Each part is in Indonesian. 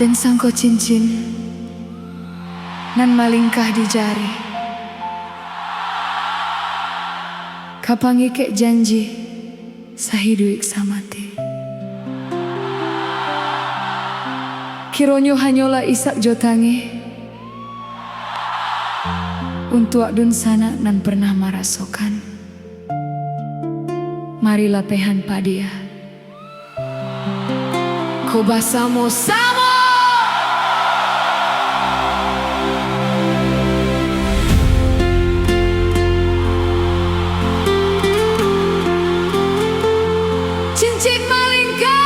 dan sangko cincin nan malingkah di jari. Kapangi kek janji sahiduik samati. Kironyo hanyola isak jotangi untuk dun sana nan pernah merasakan. Marilah pehan padia ko basamo-samo. Cincin malingkah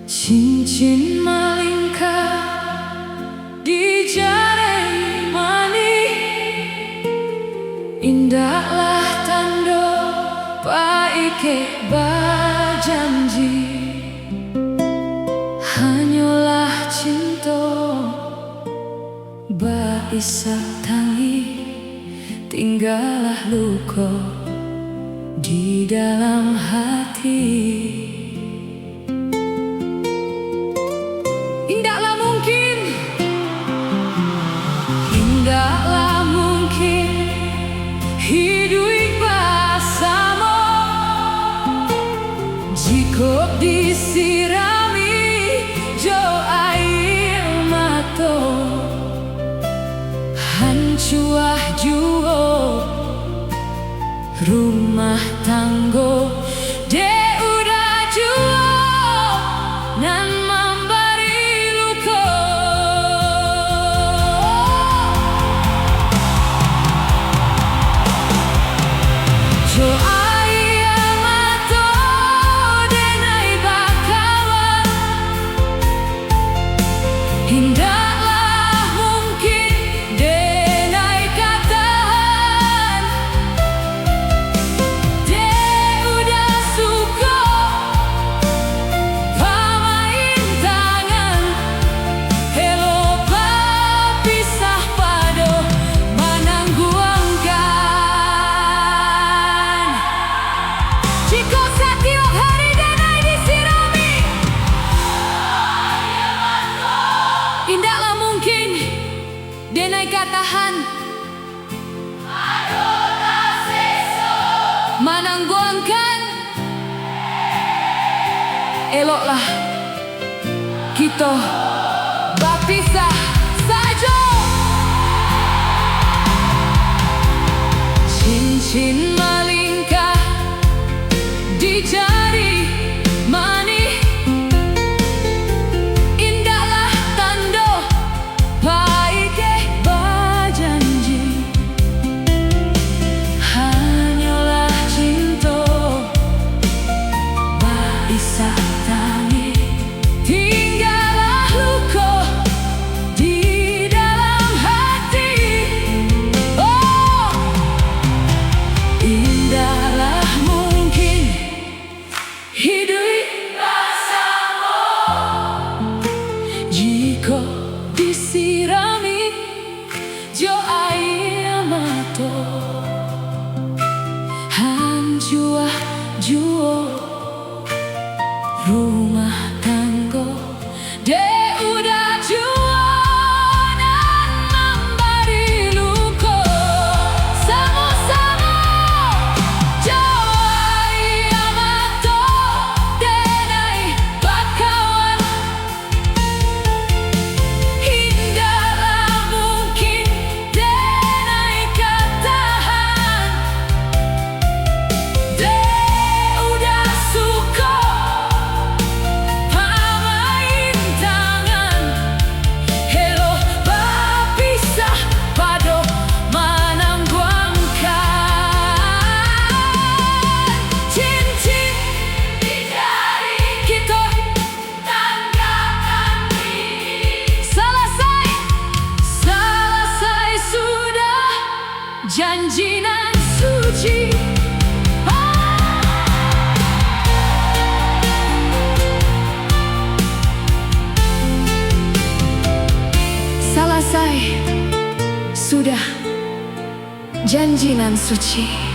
cincin malingkah di jari mani, indahlah tando paike bajanji. Hanyalah cinta baisak tangi, tinggallah luka di dalam hati. Indahlah mungkin hidup bersama jika disirami jo air mata. Hancur jua rumah tangga de udah jua nan indahlah mungkin denai katahan de udah suka pamain tangan hello pisah pado menangguangkan jika setiap hari denai disirami. Indahlah mungkin denai katahan menangguangkan. Eloklah kita berpisah saja. Cincin malingkah di jari mani, tinggallah luka di dalam hati. Oh, indahlah mungkin hidup bersama jika disirami jo air mata. Hancur jua rumah tangga de udah jua nan memberi luka. Sama-sama jauhi mata denai bakawan. Indahlah mungkin denai katahan de udah suka janji nan suci. sudah janji nan suci.